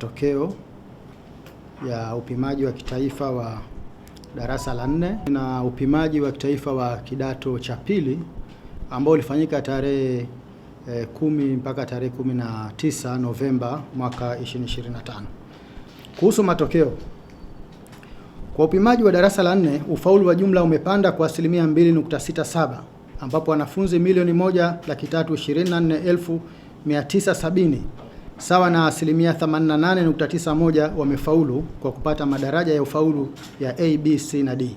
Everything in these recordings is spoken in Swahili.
matokeo ya upimaji wa kitaifa wa darasa la 4 na upimaji wa kitaifa wa kidato cha pili ambao ulifanyika tarehe 10 mpaka tarehe 19 Novemba mwaka 2025. Kuhusu matokeo, kwa upimaji wa darasa la 4 ufaulu wa jumla umepanda kwa asilimia 2.67 ambapo wanafunzi 1,324,970 sawa na asilimia 88.91 wamefaulu kwa kupata madaraja ya ufaulu ya A, B, C na D.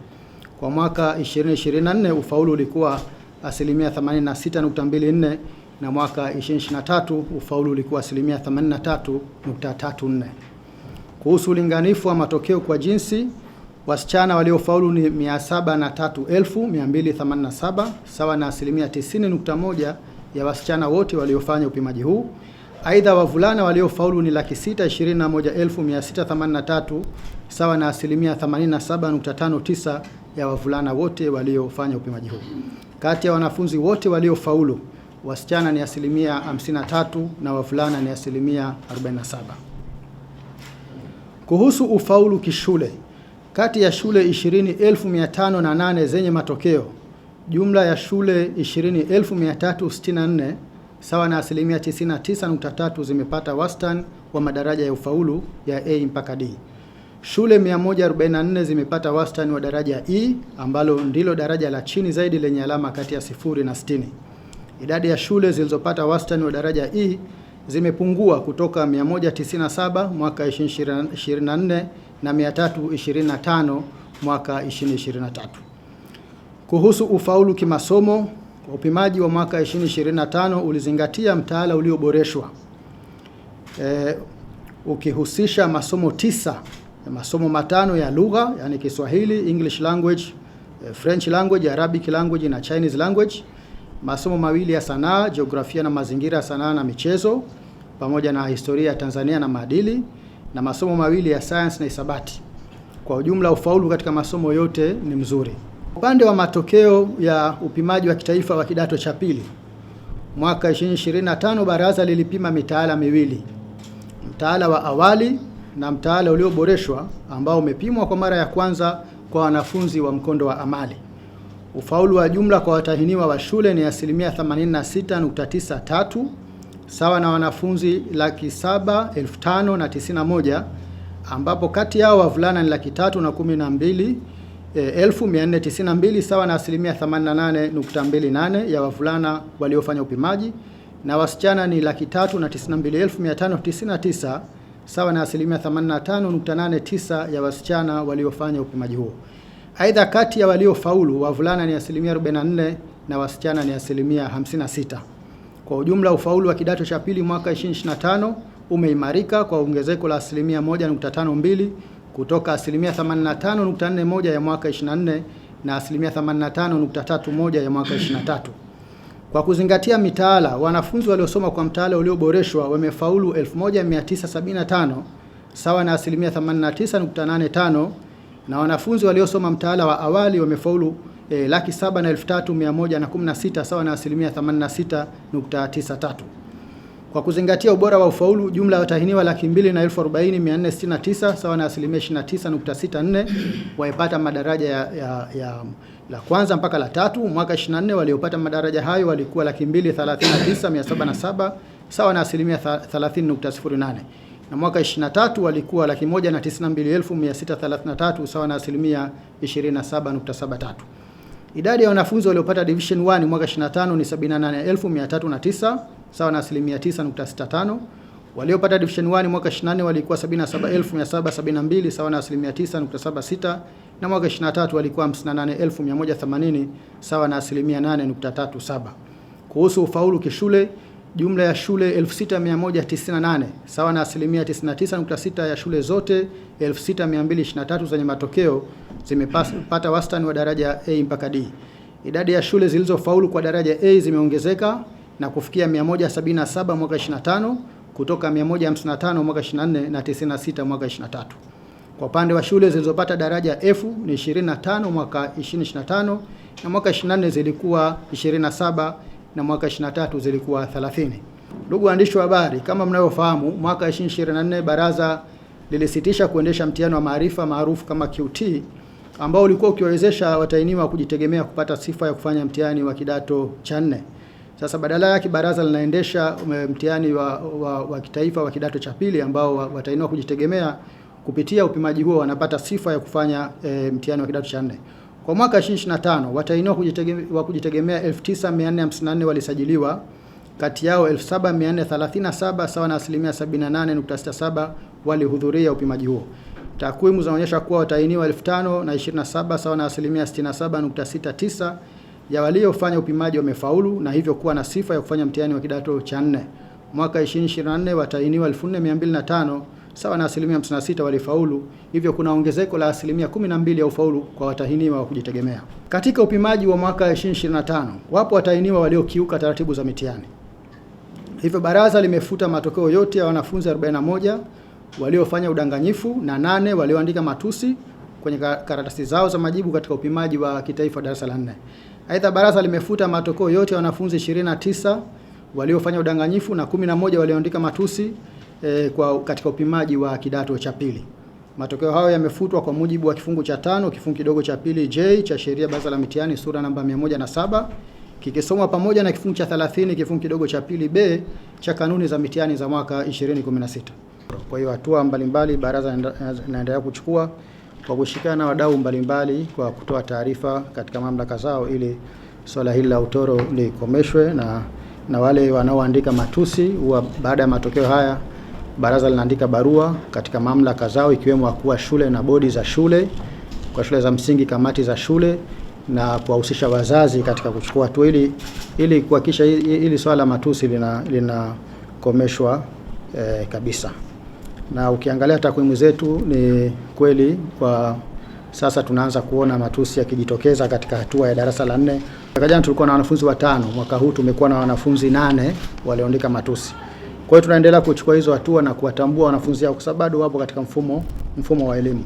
Kwa mwaka 2024 ufaulu ulikuwa asilimia 86.24 na mwaka 2023 ufaulu ulikuwa asilimia 83.34. Kuhusu ulinganifu wa matokeo kwa jinsi, wasichana waliofaulu ni 703,287 sawa na asilimia 90.1 ya wasichana wote waliofanya upimaji huu. Aidha, wavulana waliofaulu ni 621,683 sawa na asilimia 87.59 ya wavulana wote waliofanya upimaji huu. Kati ya wanafunzi wote waliofaulu, wasichana ni asilimia 53 na wavulana ni asilimia 47. Kuhusu ufaulu kishule, kati ya shule 20,508 zenye matokeo, jumla ya shule 20,364 sawa na asilimia 99.3 zimepata wastani wa madaraja ya ufaulu ya A mpaka D. Shule 144 zimepata wastani wa daraja E ambalo ndilo daraja la chini zaidi lenye alama kati ya 0 na 60. Idadi ya shule zilizopata wastani wa daraja E zimepungua kutoka 197 mwaka 2024 na 325 mwaka 2023. Kuhusu ufaulu kimasomo, upimaji wa mwaka 2025 ulizingatia mtaala ulioboreshwa ukihusisha masomo 9, masomo 5 ya lugha, yani Kiswahili, English language, French language, Arabic language na Chinese language, masomo 2 ya sanaa, jiografia na mazingira ya sanaa na michezo, pamoja na historia ya Tanzania na maadili, na masomo 2 ya science na hisabati. Kwa ujumla ufaulu katika masomo yote ni mzuri. Upande wa matokeo ya upimaji wa kitaifa wa kidato cha pili, mwaka 2025 baraza lilipima mitaala miwili, mtaala wa awali na mtaala ulioboreshwa ambao umepimwa kwa mara ya kwanza kwa wanafunzi wa mkondo wa amali. Ufaulu wa jumla kwa watahiniwa wa shule ni asilimia 86.93 sawa na wanafunzi 705,091 ambapo kati yao wavulana ni 312,492 sawa na asilimia 88.28 ya wavulana waliofanya upimaji, na wasichana ni 392,599 sawa na asilimia 85.89 ya wasichana waliofanya upimaji huo. Aidha, kati ya waliofaulu wavulana ni asilimia 44 na wasichana ni asilimia 56. Kwa ujumla ufaulu wa kidato cha pili mwaka 2025 umeimarika kwa ongezeko la asilimia 1.52 kutoka asilimia 85.41 ya mwaka 24 na asilimia 85.31 ya mwaka 23. Kwa kuzingatia mitaala, wanafunzi waliosoma kwa mtaala ulioboreshwa wamefaulu 1975 sawa na asilimia 89.85 na wanafunzi waliosoma mtaala wa awali wamefaulu 703,116 sawa na asilimia 86.93. Kwa kuzingatia ubora wa ufaulu, jumla ya watahiniwa 240,469 sawa na asilimia 29.64 waipata madaraja ya la kwanza mpaka la 3. Mwaka 24 waliopata madaraja hayo walikuwa 239,707 sawa na asilimia 30.08, na mwaka 23 walikuwa 192,633 sawa na asilimia 27.73. Idadi ya wanafunzi waliopata division 1 mwaka 25 ni 78,309 sawa na asilimia 9.65. Waliopata division 1 mwaka 24 walikuwa 77,772 sawa na asilimia 9.76, na mwaka 23 walikuwa 58,180 sawa na asilimia 8.37. Kuhusu ufaulu kishule, jumla ya shule 6,198 sawa na asilimia 99.6 ya shule zote 6,223 zenye matokeo zimepata wastani wa daraja A mpaka D. Idadi ya shule zilizofaulu kwa daraja A zimeongezeka na kufikia 177 mwaka 25 kutoka 155 mwaka 24 na 96 mwaka 23. Kwa upande wa shule zilizopata daraja F ni 25 mwaka 2025 na mwaka 24 zilikuwa 27 na mwaka 23 zilikuwa 30. Ndugu waandishi wa habari, kama mnavyofahamu, mwaka 2024 baraza lilisitisha kuendesha mtihani wa maarifa maarufu kama QT ambao ulikuwa ukiwawezesha watahiniwa kujitegemea kupata sifa ya kufanya mtihani wa kidato cha 4. Sasa badala yake baraza linaendesha mtihani wa kitaifa wa kidato cha pili ambao watahiniwa kujitegemea kupitia upimaji huo wanapata sifa ya kufanya mtihani wa kidato cha 4. Kwa mwaka 2025 watahiniwa kujitegemea 9454 walisajiliwa, kati yao 7437 sawa na 78.67% walihudhuria upimaji huo. Takwimu zinaonyesha kuwa watahiniwa 5027 sawa na 67.69% ya waliofanya upimaji wamefaulu na hivyo kuwa na sifa ya kufanya mtihani wa kidato cha 4. Mwaka 2024 watahiniwa 4205 sawa na 56% walifaulu, hivyo kuna ongezeko la 12% ya ufaulu kwa watahiniwa wa kujitegemea. Katika upimaji wa mwaka 2025 wapo watahiniwa waliokiuka taratibu za mitihani. Hivyo baraza limefuta matokeo yote ya wanafunzi 41 waliofanya udanganyifu na 8 walioandika matusi kwenye karatasi zao za majibu katika upimaji wa kitaifa darasa la 4. Aidha, baraza limefuta matokeo yote ya wanafunzi 29 waliofanya udanganyifu na 11 walioandika matusi katika upimaji wa kidato cha pili. Matokeo hayo yamefutwa kwa mujibu wa kifungu cha 5 kifungu kidogo cha pili J cha sheria baraza la mitihani sura namba 107 kikisomwa pamoja na kifungu cha 30 kifungu kidogo cha pili B cha kanuni za mitihani za mwaka 2016. Kwa hiyo hatua mbalimbali baraza linaendelea kuchukua kwa kushirikiana na wadau mbalimbali kwa kutoa taarifa katika mamlaka zao ili swala hili la utoro likomeshwe, na wale wanaoandika matusi baada ya matokeo haya baraza linaandika barua katika mamlaka zao ikiwemo wakuu wa shule na bodi za shule, kwa shule za msingi, kamati za shule, na kuwahusisha wazazi katika kuchukua hatua ili kuhakikisha ili swala la matusi linakomeshwa kabisa. Na ukiangalia takwimu zetu ni kweli kwa sasa tunaanza kuona matusi yakijitokeza katika hatua ya darasa la 4. Mwaka jana tulikuwa na wanafunzi 5, mwaka huu tumekuwa na wanafunzi 8 walioandika matusi. Kwa hiyo tunaendelea kuchukua hizo hatua na kuwatambua wanafunzi hao kwa sababu bado wapo katika mfumo wa elimu.